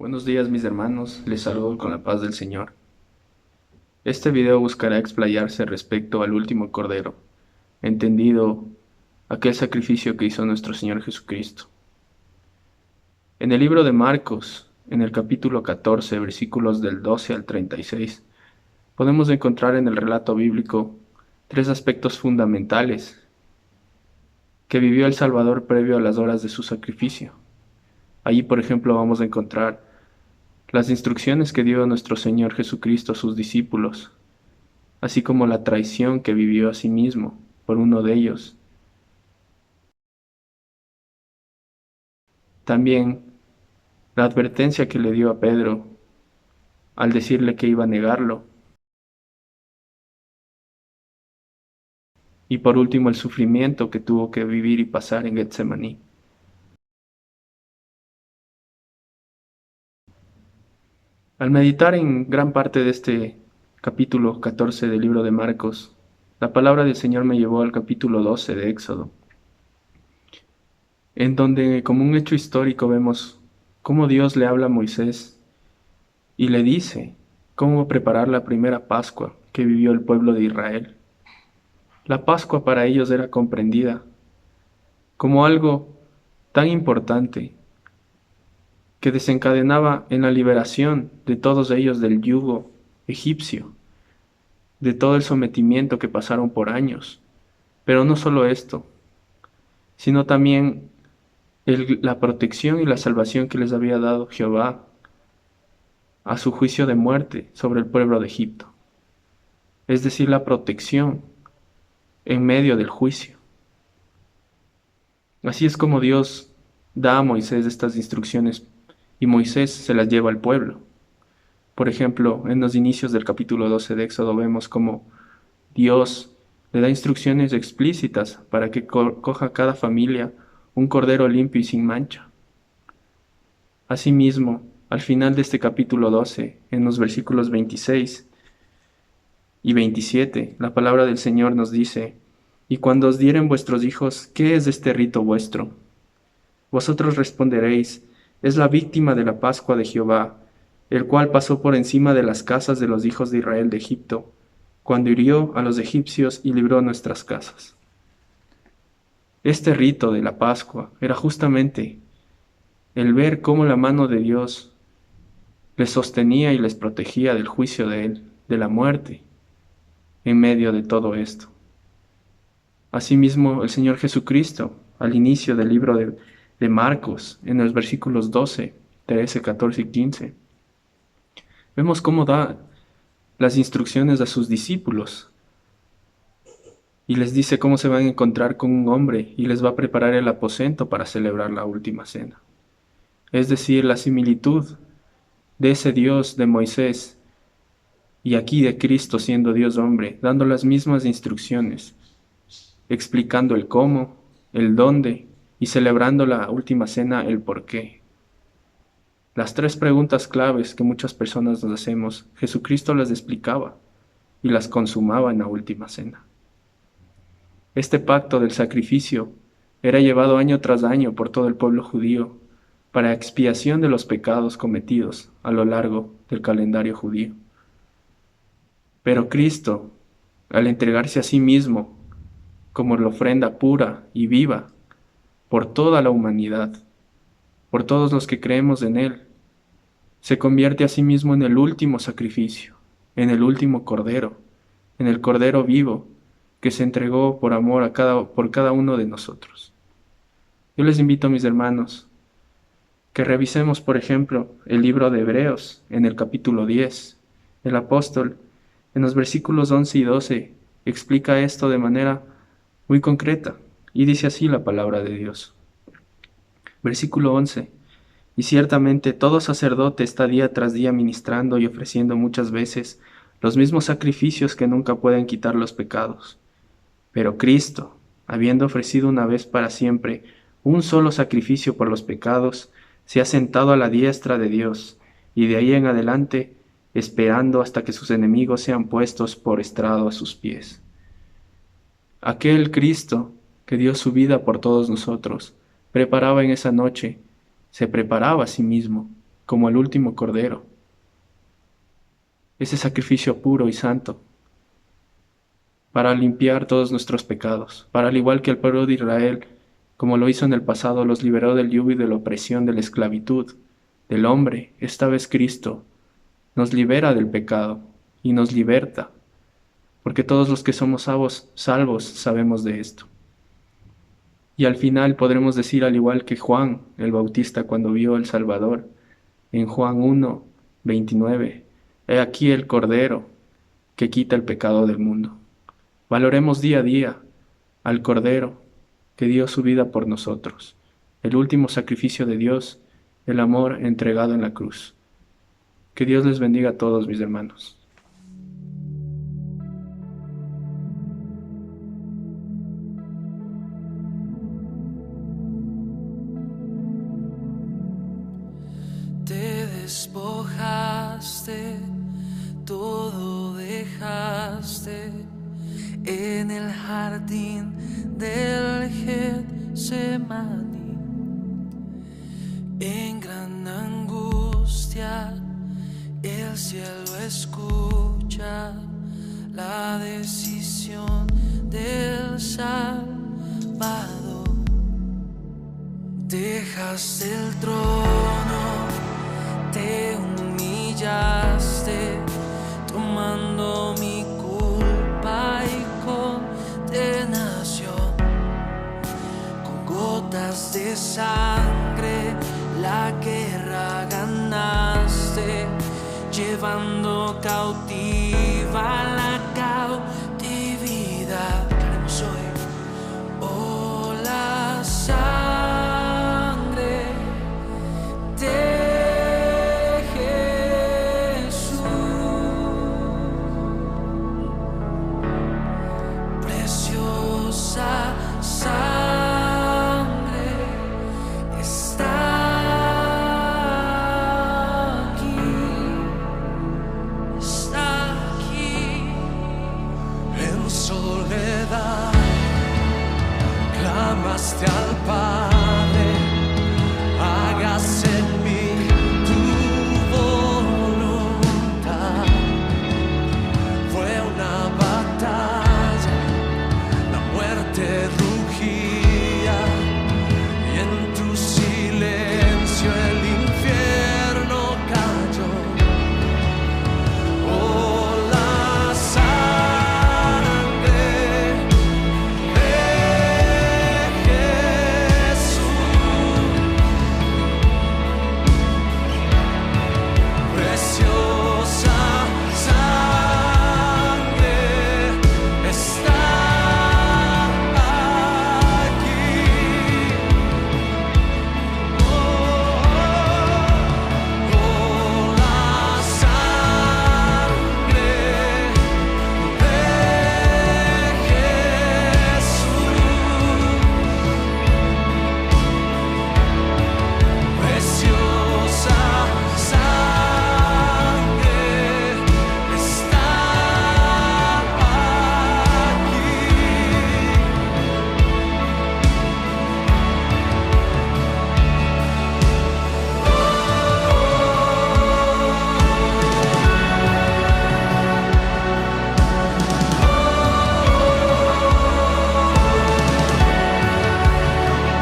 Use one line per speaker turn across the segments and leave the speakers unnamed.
Buenos días mis hermanos, les saludo con la paz del Señor. Este video buscará explayarse respecto al último cordero, entendido aquel sacrificio que hizo nuestro Señor Jesucristo. En el libro de Marcos, en el capítulo 14, versículos del 12 al 36, podemos encontrar en el relato bíblico tres aspectos fundamentales que vivió el Salvador previo a las horas de su sacrificio. Allí, por ejemplo, vamos a encontrar las instrucciones que dio nuestro Señor Jesucristo a sus discípulos, así como la traición que vivió a sí mismo por uno de ellos. También la advertencia que le dio a Pedro al decirle que iba a negarlo. Y por último, el sufrimiento que tuvo que vivir y pasar en Getsemaní. Al meditar en gran parte de este capítulo 14 del libro de Marcos, la palabra del Señor me llevó al capítulo 12 de Éxodo, en donde como un hecho histórico vemos cómo Dios le habla a Moisés y le dice cómo preparar la primera Pascua que vivió el pueblo de Israel. La Pascua para ellos era comprendida como algo tan importante que desencadenaba en la liberación de todos ellos del yugo egipcio, de todo el sometimiento que pasaron por años. Pero no solo esto, sino también la protección y la salvación que les había dado Jehová a su juicio de muerte sobre el pueblo de Egipto, es decir, la protección en medio del juicio. Así es como Dios da a Moisés estas instrucciones y Moisés se las lleva al pueblo. Por ejemplo, en los inicios del capítulo 12 de Éxodo vemos cómo Dios le da instrucciones explícitas para que coja cada familia un cordero limpio y sin mancha. Asimismo, al final de este capítulo 12, en los versículos 26 y 27, la palabra del Señor nos dice: Y cuando os dieren vuestros hijos, ¿qué es este rito vuestro? Vosotros responderéis: es la víctima de la Pascua de Jehová, el cual pasó por encima de las casas de los hijos de Israel de Egipto, cuando hirió a los egipcios y libró nuestras casas. Este rito de la Pascua era justamente el ver cómo la mano de Dios les sostenía y les protegía del juicio de Él, de la muerte, en medio de todo esto. Asimismo, el Señor Jesucristo, al inicio del libro de Marcos, en los versículos 12, 13, 14 y 15, vemos cómo da las instrucciones a sus discípulos y les dice cómo se van a encontrar con un hombre y les va a preparar el aposento para celebrar la última cena. Es decir, la similitud de ese Dios de Moisés y aquí de Cristo siendo Dios hombre, dando las mismas instrucciones, explicando el cómo, el dónde y celebrando la última cena el por qué. Las tres preguntas claves que muchas personas nos hacemos, Jesucristo las explicaba y las consumaba en la última cena. Este pacto del sacrificio era llevado año tras año por todo el pueblo judío para expiación de los pecados cometidos a lo largo del calendario judío. Pero Cristo, al entregarse a sí mismo como la ofrenda pura y viva por toda la humanidad, por todos los que creemos en Él, se convierte a sí mismo en el último sacrificio, en el último cordero, en el cordero vivo que se entregó por amor por cada uno de nosotros. Yo les invito, mis hermanos, que revisemos, por ejemplo, el libro de Hebreos en el capítulo 10. El apóstol, en los versículos 11 y 12, explica esto de manera muy concreta y dice así la palabra de Dios. Versículo 11. Y ciertamente todo sacerdote está día tras día ministrando y ofreciendo muchas veces los mismos sacrificios que nunca pueden quitar los pecados. Pero Cristo, habiendo ofrecido una vez para siempre un solo sacrificio por los pecados, se ha sentado a la diestra de Dios, y de ahí en adelante, esperando hasta que sus enemigos sean puestos por estrado a sus pies. Aquel Cristo que dio su vida por todos nosotros, preparaba en esa noche, se preparaba a sí mismo como el último cordero, ese sacrificio puro y santo, para limpiar todos nuestros pecados, para al igual que el pueblo de Israel, como lo hizo en el pasado, los liberó del yugo y de la opresión, de la esclavitud, del hombre. Esta vez Cristo nos libera del pecado y nos liberta, porque todos los que somos salvos sabemos de esto. Y al final podremos decir, al igual que Juan el Bautista cuando vio al Salvador, en Juan 1:29, he aquí el Cordero que quita el pecado del mundo. Valoremos día a día al Cordero que dio su vida por nosotros, el último sacrificio de Dios, el amor entregado en la cruz. Que Dios les bendiga a todos, mis hermanos.
Te despojaste, todo dejaste en el jardín del Getsemaní. En gran angustia, el cielo escucha la decisión del Salvador. Dejaste el trono, te humillaste, tomando mi culpa y condenación. Con gotas de sangre la guerra ganaste, llevando cautiva la cautividad. Queremos hoy, oh, la sangre de Jesús, preciosa sangre está aquí en soledad. Clamaste al Padre, hágase en mí tu voluntad. Fue una batalla, la muerte rugía y en tu silencio el infierno cayó. Oh, la sangre de Jesús, preciosa sangre está aquí. Oh, la sangre de Jesús, preciosa sangre está aquí.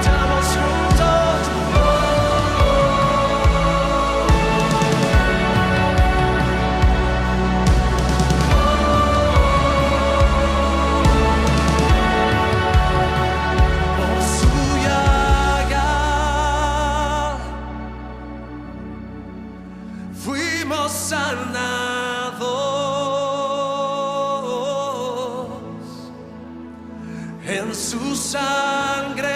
Estamos juntos. Por su llaga fuimos sanados, en su sangre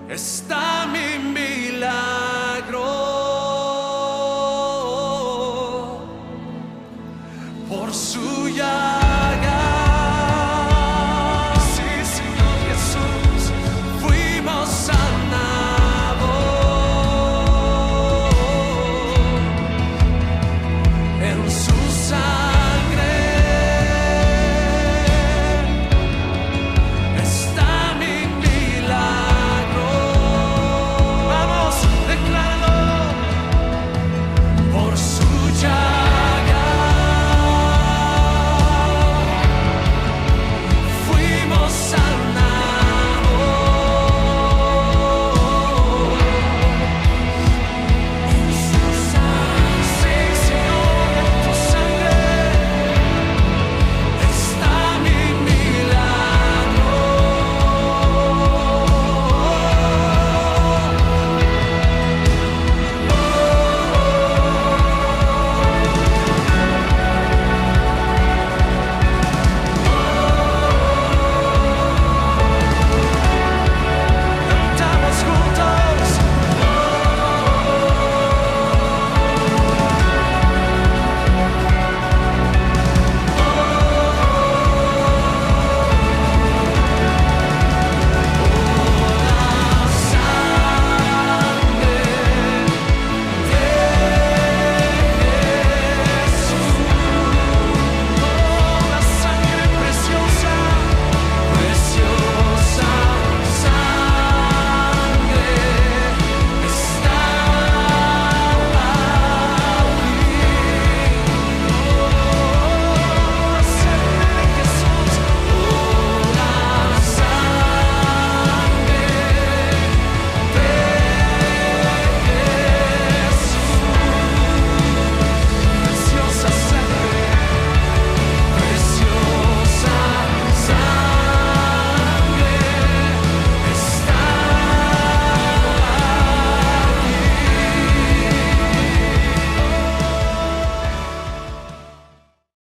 está mi milagro. Por su llaga